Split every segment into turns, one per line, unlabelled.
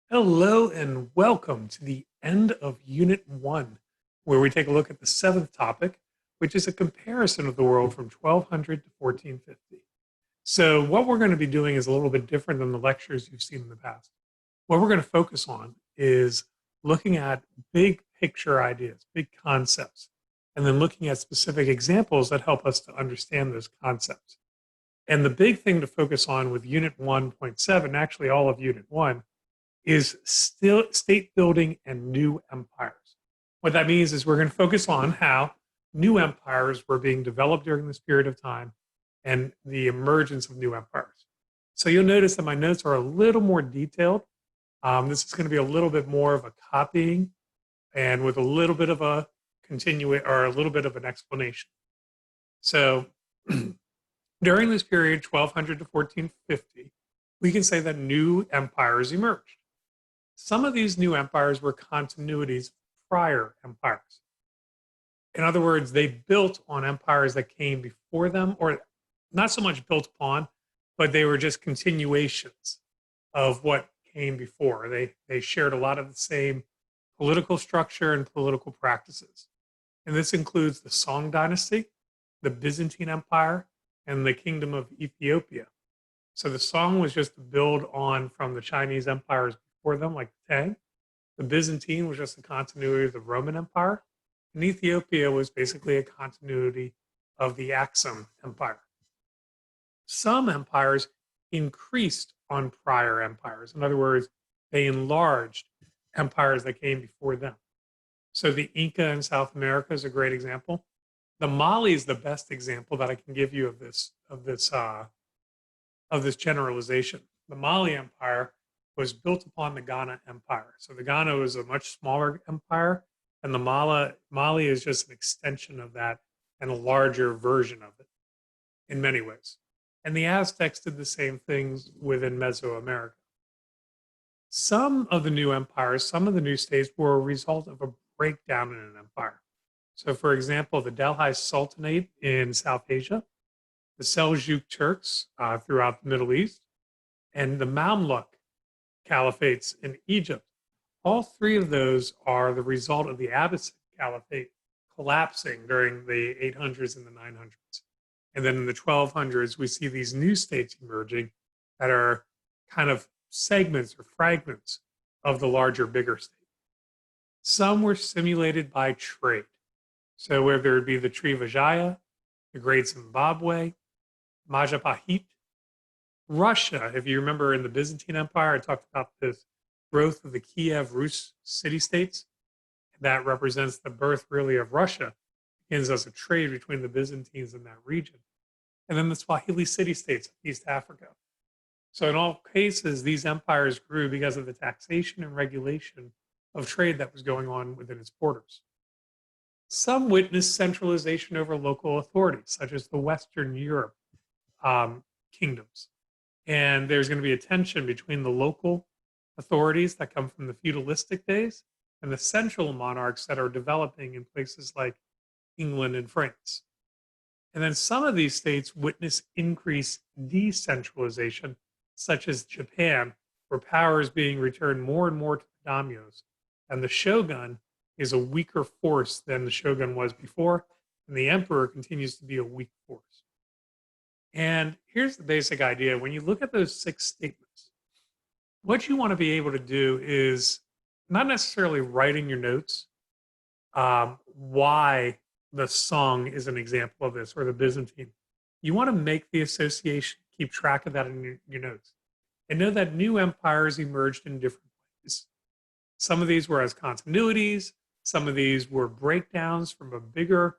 Hello and welcome to the end of Unit 1, where we take a look at the seventh topic, which is a comparison of the world from 1200 to 1450. So, what we're going to be doing is a little bit different than the lectures you've seen in the past. What we're going to focus on is looking at big picture ideas, big concepts, and then looking at specific examples that help us to understand those concepts. And the big thing to focus on with Unit 1.7, actually all of Unit 1, is still state building and new empires. What that means is we're going to focus on how new empires were being developed during this period of time and the emergence of new empires. So you'll notice that my notes are a little more detailed. This is going to be a little bit more of a copying and with a little bit of a continue or a little bit of an explanation. So during this period, 1200 to 1450, we can say that new empires emerged. Some of these new empires were continuities of prior empires. In other words, they built on empires that came before them, or not so much built upon, but they were just continuations of what came before. They shared a lot of the same political structure and political practices. And this includes the Song dynasty, the Byzantine Empire, and the Kingdom of Ethiopia. So the Song was just to build on from the Chinese empires before them, like the Tang. The Byzantine was just a continuity of the Roman Empire. And Ethiopia was basically a continuity of the Axum Empire. Some empires increased on prior empires. In other words, they enlarged empires that came before them. So the Inca in South America is a great example. The Mali is the best example that I can give you of this generalization. The Mali Empire was built upon the Ghana Empire. So the Ghana was a much smaller empire, and the Mali is just an extension of that and a larger version of it in many ways. And the Aztecs did the same things within Mesoamerica. Some of the new empires, some of the new states were a result of a breakdown in an empire. So, for example, the Delhi Sultanate in South Asia, the Seljuk Turks throughout the Middle East, and the Mamluk caliphates in Egypt. All three of those are the result of the Abbasid Caliphate collapsing during the 800s and the 900s. And then in the 1200s, we see these new states emerging that are kind of segments or fragments of the larger, bigger state. Some were simulated by trade. So whether it be the Srivijaya, the Great Zimbabwe, Majapahit, Russia, if you remember in the Byzantine Empire, I talked about the growth of the Kiev Rus city states. That represents the birth really of Russia, begins as a trade between the Byzantines in that region. And then the Swahili city states of East Africa. So in all cases, these empires grew because of the taxation and regulation of trade that was going on within its borders. Some witnessed centralization over local authorities, such as the Western Europe kingdoms. And there's going to be a tension between the local authorities that come from the feudalistic days and the central monarchs that are developing in places like England and France. And then some of these states witness increased decentralization, such as Japan, where power is being returned more and more to the daimyos. And the shogun is a weaker force than the shogun was before, and the emperor continues to be a weak force. And here's the basic idea. When you look at those six statements, what you want to be able to do is not necessarily write in your notes why the Song is an example of this or the Byzantine. You want to make the association, keep track of that in your notes, and know that new empires emerged in different ways. Some of these were as continuities, some of these were breakdowns from a bigger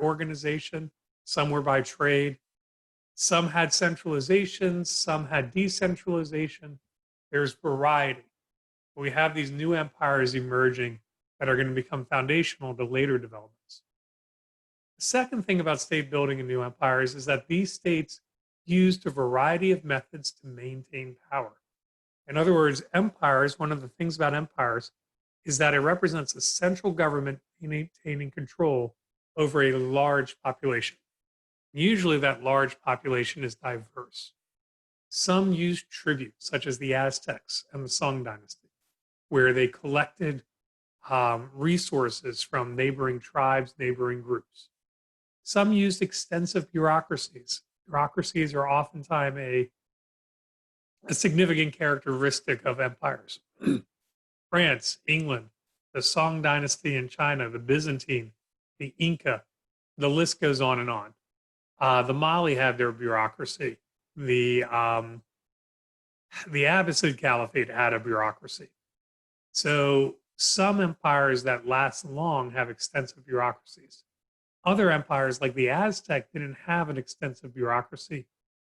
organization. Some were by trade. Some had centralization. Some had decentralization. There's variety. We have these new empires emerging that are going to become foundational to later developments. The second thing about state building in new empires is that these states used a variety of methods to maintain power. In other words, empires, one of the things about empires is that it represents a central government maintaining control over a large population. Usually that large population is diverse. Some used tribute, such as the Aztecs and the Song Dynasty, where they collected resources from neighboring tribes, neighboring groups. Some used extensive bureaucracies. Bureaucracies are oftentimes a significant characteristic of empires. France, England, the Song Dynasty in China, the Byzantine, the Inca, the list goes on and on. The Mali had their bureaucracy. The Abbasid Caliphate had a bureaucracy. So some empires that last long have extensive bureaucracies. Other empires, like the Aztec, didn't have an extensive bureaucracy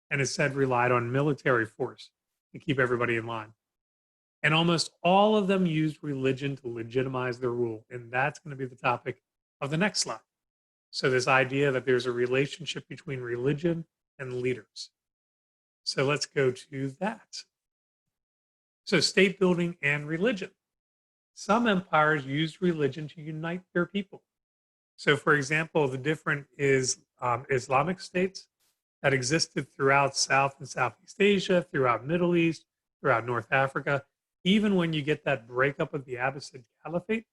and instead relied on military force to keep everybody in line. And almost all of them used religion to legitimize their rule. And that's going to be the topic of the next slide. So, this idea that there's a relationship between religion and leaders. So, let's go to that. So, state building and religion. Some empires used religion to unite their people. So, for example, the different Islamic states that existed throughout South and Southeast Asia, throughout Middle East, throughout North Africa. Even when you get that breakup of the Abbasid Caliphate,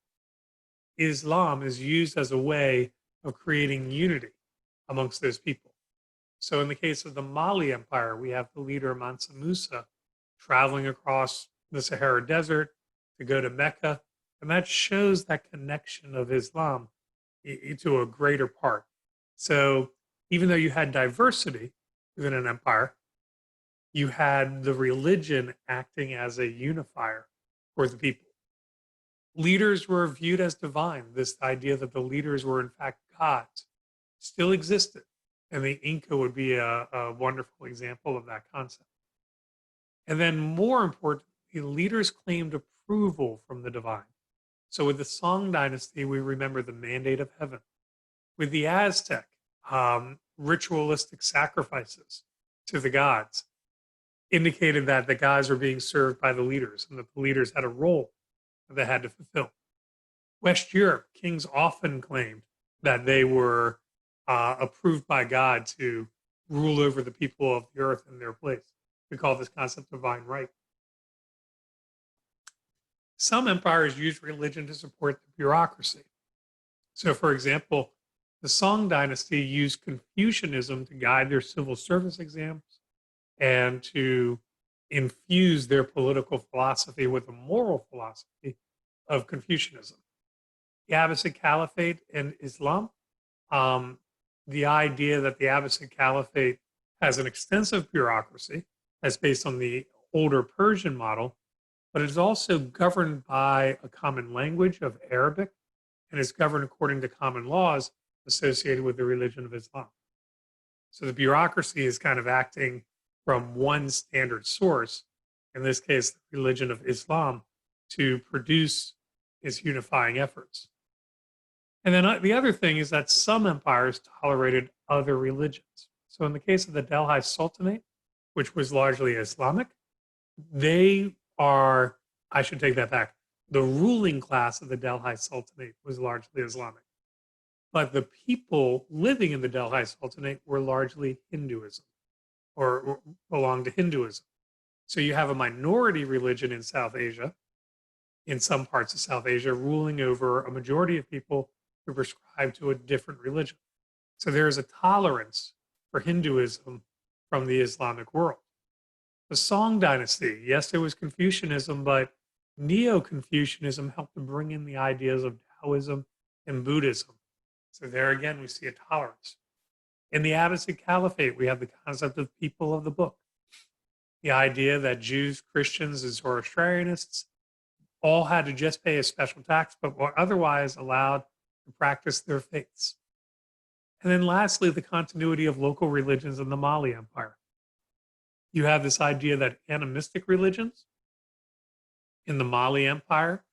Islam is used as a way of creating unity amongst those people. So in the case of the Mali Empire, we have the leader Mansa Musa traveling across the Sahara Desert to go to Mecca. And that shows that connection of Islam to a greater part. So even though you had diversity within an empire, you had the religion acting as a unifier for the people. Leaders were viewed as divine. This idea that the leaders were in fact gods still existed. And the Inca would be a wonderful example of that concept. And then more importantly, leaders claimed approval from the divine. So with the Song Dynasty, we remember the mandate of heaven. With the Aztec, ritualistic sacrifices to the gods indicated that the gods were being served by the leaders and that the leaders had a role that they had to fulfill. West Europe, kings often claimed that they were approved by God to rule over the people of the earth in their place. We call this concept divine right. Some empires used religion to support the bureaucracy. So, for example, the Song Dynasty used Confucianism to guide their civil service exams and to infuse their political philosophy with the moral philosophy of Confucianism. The Abbasid Caliphate and Islam, the idea that the Abbasid Caliphate has an extensive bureaucracy that's based on the older Persian model, but it's also governed by a common language of Arabic and is governed according to common laws associated with the religion of Islam. So the bureaucracy is kind of acting from one standard source, in this case, the religion of Islam, to produce its unifying efforts. And then the other thing is that some empires tolerated other religions. So in the case of the Delhi Sultanate, which was largely Islamic, I should take that back. The ruling class of the Delhi Sultanate was largely Islamic. But the people living in the Delhi Sultanate were largely Hinduism or belonged to Hinduism. So you have a minority religion in South Asia, in some parts of South Asia, ruling over a majority of people who prescribe to a different religion. So there is a tolerance for Hinduism from the Islamic world. The Song Dynasty, yes, it was Confucianism, but Neo-Confucianism helped to bring in the ideas of Taoism and Buddhism. So there again, we see a tolerance. In the Abbasid Caliphate, we have the concept of people of the book. The idea that Jews, Christians, and Zoroastrianists all had to just pay a special tax, but were otherwise allowed to practice their faiths. And then lastly, the continuity of local religions in the Mali Empire. You have this idea that animistic religions in the Mali Empire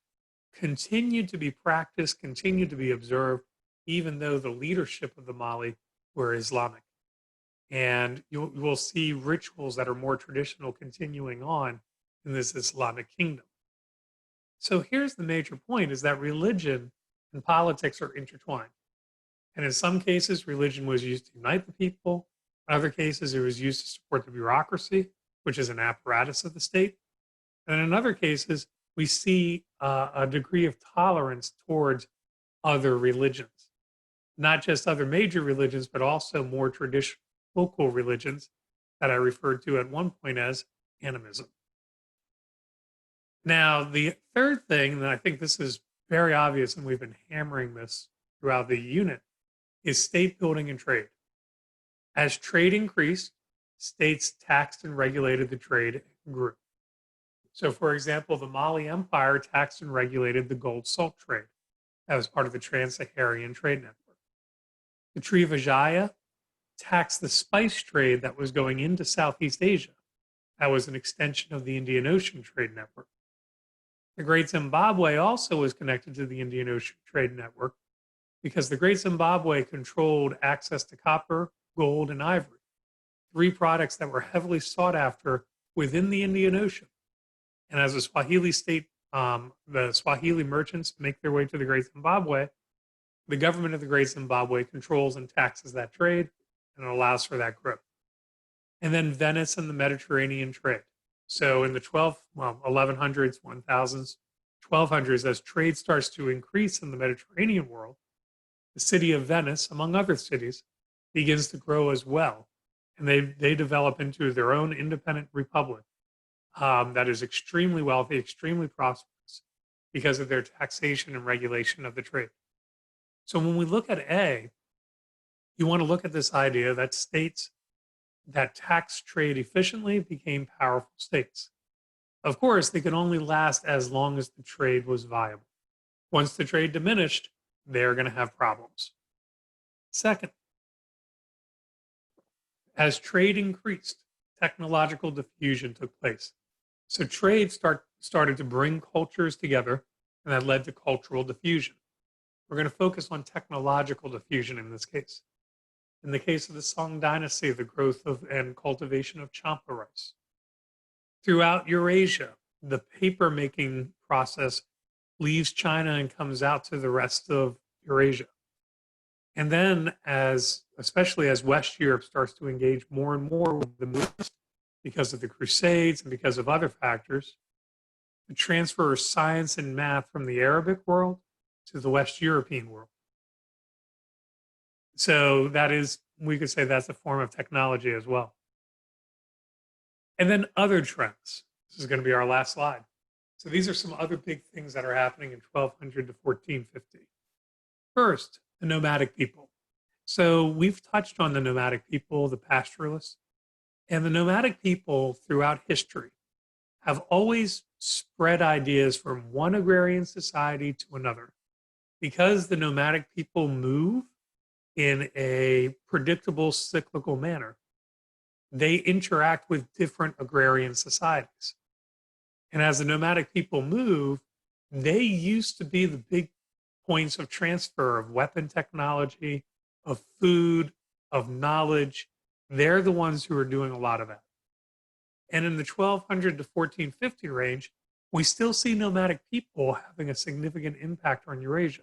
continued to be practiced, continued to be observed, even though the leadership of the Mali were Islamic. And you will see rituals that are more traditional continuing on in this Islamic kingdom. So here's the major point is that religion and politics are intertwined. And in some cases, religion was used to unite the people. In other cases, it was used to support the bureaucracy which is an apparatus of the state. And in other cases, we see a degree of tolerance towards other religions, not just other major religions, but also more traditional local religions that I referred to at one point as animism. Now, the third thing, and I think this is very obvious, and we've been hammering this throughout the unit, is state building and trade. As trade increased, states taxed and regulated the trade and grew. So, for example, the Mali Empire taxed and regulated the gold salt trade. That was part of the Trans Saharan Trade Network. The Tree of Ajaya taxed the spice trade that was going into Southeast Asia. That was an extension of the Indian Ocean Trade Network. The Great Zimbabwe also was connected to the Indian Ocean Trade Network because the Great Zimbabwe controlled access to copper, gold, and ivory, three products that were heavily sought after within the Indian Ocean. And as a Swahili state, the Swahili merchants make their way to the Great Zimbabwe, the government of the Great Zimbabwe controls and taxes that trade and allows for that growth. And then Venice and the Mediterranean trade. So in the 1100s, 1000s, 1200s, as trade starts to increase in the Mediterranean world, the city of Venice, among other cities, begins to grow as well. And they develop into their own independent republic that is extremely wealthy, extremely prosperous because of their taxation and regulation of the trade. So when we look at A, you want to look at this idea that states that tax trade efficiently became powerful states. Of course, they could only last as long as the trade was viable. Once the trade diminished, they're going to have problems. Second, as trade increased, technological diffusion took place. So trade started to bring cultures together, and that led to cultural diffusion. We're going to focus on technological diffusion in this case. In the case of the Song Dynasty, the growth of and cultivation of champa rice. Throughout Eurasia, the paper making process leaves China and comes out to the rest of Eurasia. And then especially as West Europe starts to engage more and more with the movement because of the Crusades and because of other factors, the transfer of science and math from the Arabic world to the West European world. So we could say that's a form of technology as well. And then other trends. This is going to be our last slide. So these are some other big things that are happening in 1200 to 1450. First, the nomadic people. So we've touched on the nomadic people, the pastoralists, and the nomadic people throughout history have always spread ideas from one agrarian society to another. Because the nomadic people move in a predictable cyclical manner, they interact with different agrarian societies. And as the nomadic people move, they used to be the big points of transfer of weapon technology, of food, of knowledge. They're the ones who are doing a lot of that. And in the 1200 to 1450 range, we still see nomadic people having a significant impact on Eurasia.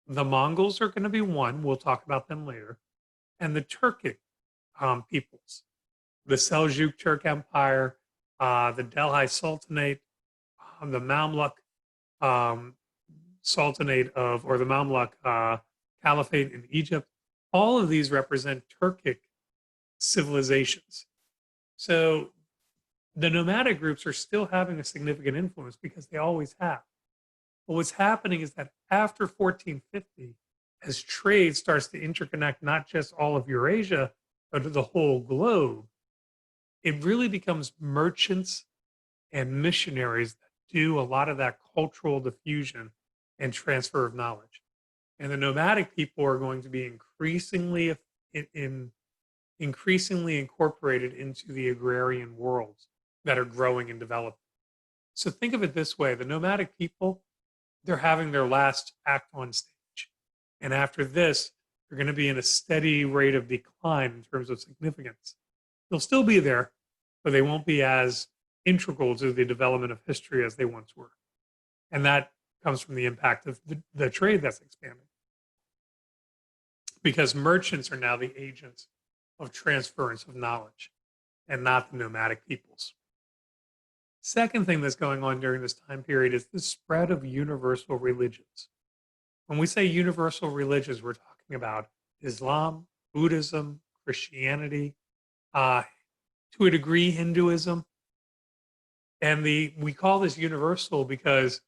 The Mongols are going to be one. We'll talk about them later. And the Turkic peoples, the Seljuk Turk Empire, the Delhi Sultanate, the Mamluk Sultanate or the Mamluk Caliphate in Egypt. All of these represent Turkic civilizations. So the nomadic groups are still having a significant influence because they always have. But what's happening is that after 1450, as trade starts to interconnect not just all of Eurasia, but the whole globe, it really becomes merchants and missionaries that do a lot of that cultural diffusion and transfer of knowledge. And the nomadic people are going to be increasingly incorporated into the agrarian worlds that are growing and developing. So think of it this way: the nomadic people, they're having their last act on stage. And after this, they're going to be in a steady rate of decline in terms of significance. They'll still be there, but they won't be as integral to the development of history as they once were. And that comes from the impact of the trade that's expanding. Because merchants are now the agents of transference of knowledge. and not the nomadic peoples. Second thing that's going on during this time period is the spread of universal religions. When we say universal religions, we're talking about Islam, Buddhism, Christianity, uh, to a degree, Hinduism. And we call this universal because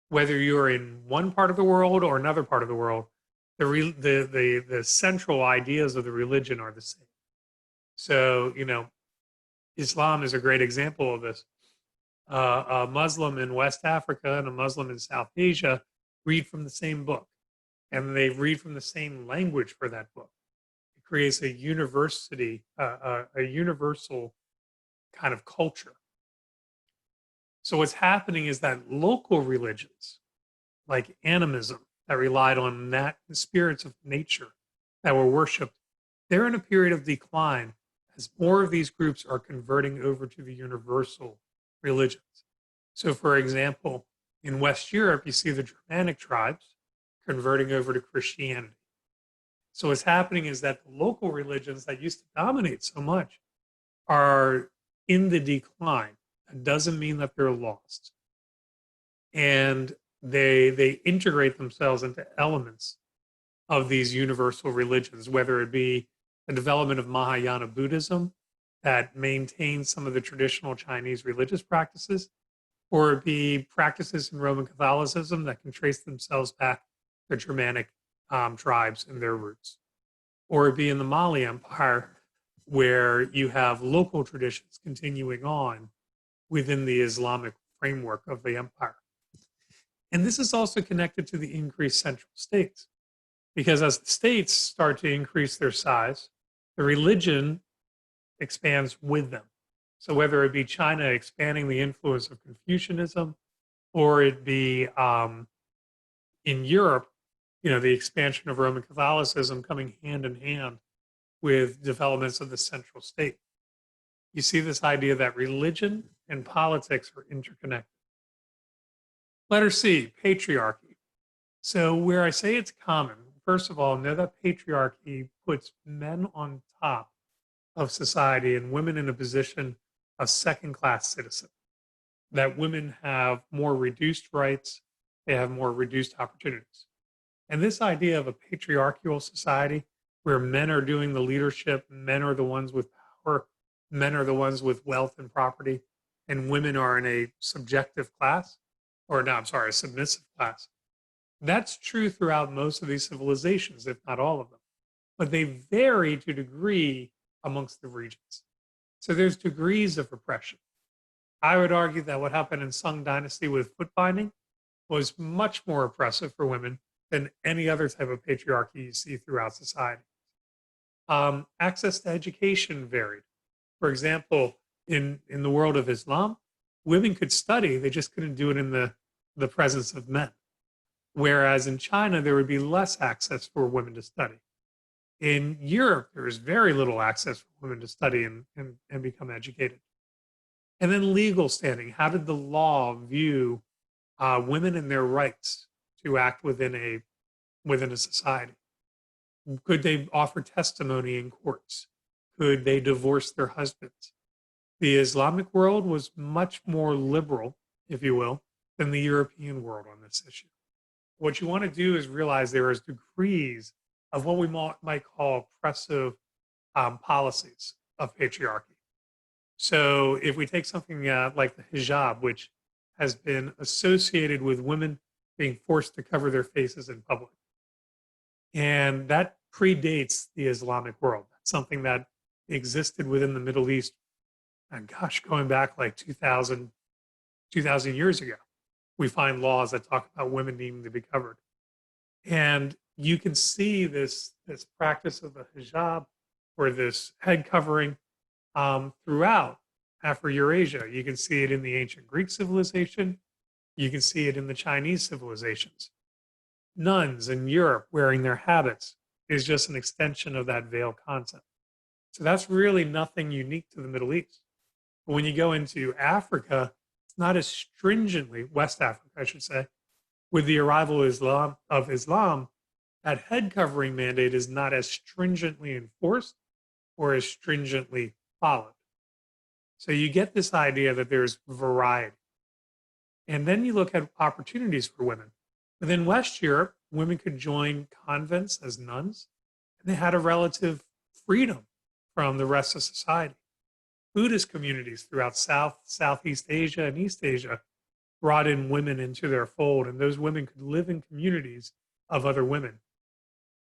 whether you're in one part of the world or another part of the world, the central ideas of the religion are the same. So, Islam is a great example of this. A Muslim in West Africa and a Muslim in South Asia read from the same book, and they read from the same language for that book. It creates a a universal kind of culture. So what's happening is that local religions, like animism, that relied on the spirits of nature that were worshipped, they're in a period of decline as more of these groups are converting over to the universal religions. So, for example, in West Europe, you see the Germanic tribes converting over to Christianity. So, what's happening is that the local religions that used to dominate so much are in the decline. That doesn't mean that they're lost. And they integrate themselves into elements of these universal religions, whether it be the development of Mahayana Buddhism that maintains some of the traditional Chinese religious practices, or it be practices in Roman Catholicism that can trace themselves back to Germanic tribes and their roots, or it be in the Mali Empire where you have local traditions continuing on within the Islamic framework of the empire. And this is also connected to the increased central states, because as the states start to increase their size, the religion expands with them. So whether it be China expanding the influence of Confucianism, or it be in Europe, the expansion of Roman Catholicism coming hand in hand with developments of the central state. You see this idea that religion and politics are interconnected. Letter C, patriarchy. So where I say it's common, first of all, know that patriarchy puts men on top of society and women in a position of second-class citizen. That women have more reduced rights, they have more reduced opportunities. And this idea of a patriarchal society where men are doing the leadership, men are the ones with power, men are the ones with wealth and property, and women are in a subjective class, a submissive class. That's true throughout most of these civilizations, if not all of them. But they vary to degree amongst the regions. So there's degrees of oppression. I would argue that what happened in Sung Dynasty with foot binding was much more oppressive for women than any other type of patriarchy you see throughout society. Access to education varied. For example, in the world of Islam, women could study, they just couldn't do it in the presence of men. Whereas in China, there would be less access for women to study. In Europe, there is very little access for women to study and become educated. And then legal standing. How did the law view women and their rights to act within a society? Could they offer testimony in courts? Could they divorce their husbands? The Islamic world was much more liberal, if you will, than the European world on this issue. What you want to do is realize there is degrees of what we might call oppressive policies of patriarchy. So if we take something like the hijab, which has been associated with women being forced to cover their faces in public, and that predates the Islamic world. That's something that existed within the Middle East, and going back like 2,000 years ago. We find laws that talk about women needing to be covered. And you can see this practice of the hijab or this head covering throughout Afro-Eurasia. You can see it in the ancient Greek civilization. You can see it in the Chinese civilizations. Nuns in Europe wearing their habits is just an extension of that veil concept. So that's really nothing unique to the Middle East. But when you go into Africa, it's not as stringently, West Africa, I should say, with the arrival of Islam, that head covering mandate is not as stringently enforced or as stringently followed. So you get this idea that there's variety. And then you look at opportunities for women. Within West Europe, women could join convents as nuns, and they had a relative freedom from the rest of society. Buddhist communities throughout Southeast Asia, and East Asia brought in women into their fold, and those women could live in communities of other women.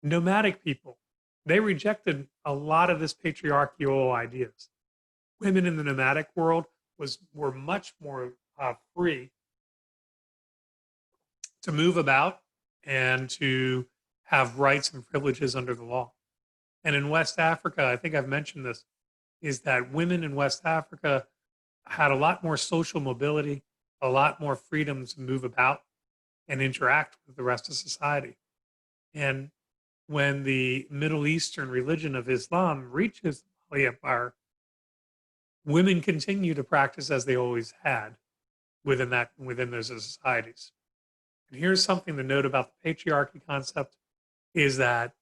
Nomadic people, they rejected a lot of this patriarchal ideas. Women in the nomadic world were much more free to move about and to have rights and privileges under the law. And in West Africa, I think I've mentioned this, is that women in West Africa had a lot more social mobility, a lot more freedom to move about and interact with the rest of society. And when the Middle Eastern religion of Islam reaches the Mali Empire, women continue to practice as they always had within those societies. And here's something to note about the patriarchy concept is that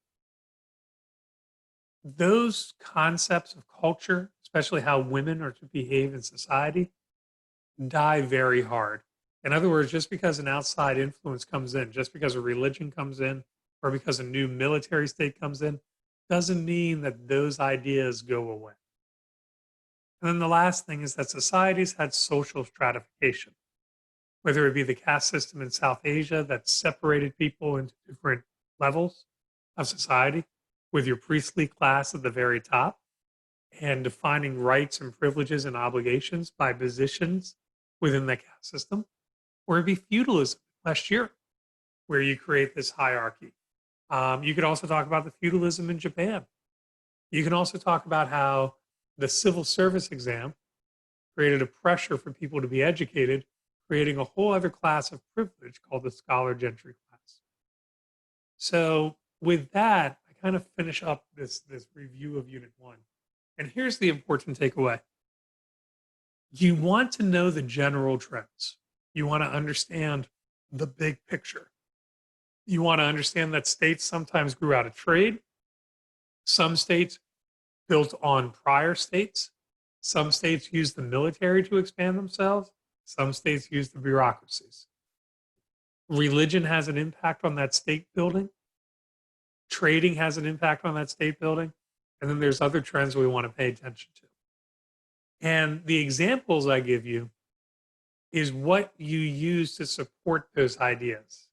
those concepts of culture, especially how women are to behave in society, die very hard. In other words, just because an outside influence comes in, just because a religion comes in, or because a new military state comes in, doesn't mean that those ideas go away. And then the last thing is that societies had social stratification, whether it be the caste system in South Asia that separated people into different levels of society, with your priestly class at the very top, and defining rights and privileges and obligations by positions within the caste system, or it'd be feudalism last year, where you create this hierarchy. You could also talk about the feudalism in Japan. You can also talk about how the civil service exam created a pressure for people to be educated, creating a whole other class of privilege called the scholar gentry class. So with that, I kind of finish up this review of Unit 1. And here's the important takeaway. You want to know the general trends. You want to understand the big picture. You want to understand that states sometimes grew out of trade. Some states built on prior states. Some states used the military to expand themselves. Some states used the bureaucracies. Religion has an impact on that state building. Trading has an impact on that state building. And then there's other trends we want to pay attention to. And the examples I give you is what you use to support those ideas.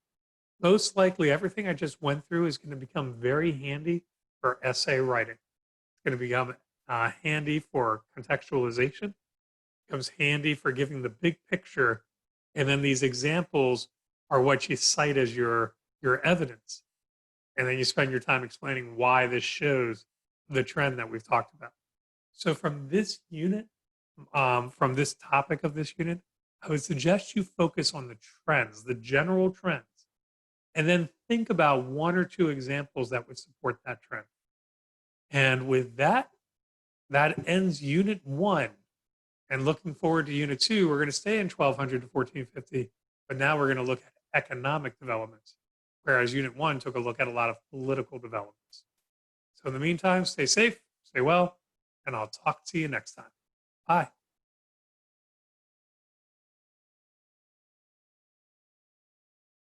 Most likely, everything I just went through is going to become very handy for essay writing. It's going to become handy for contextualization. It becomes handy for giving the big picture, and then these examples are what you cite as your evidence, and then you spend your time explaining why this shows the trend that we've talked about. So from this unit, from this topic of this unit, I would suggest you focus on the trends, the general trends, and then think about one or two examples that would support that trend. And with that, that ends Unit 1. And looking forward to Unit 2, we're going to stay in 1200 to 1450, but now we're going to look at economic developments, whereas Unit 1 took a look at a lot of political developments. So in the meantime, stay safe, stay well, and I'll talk to you next time. Bye.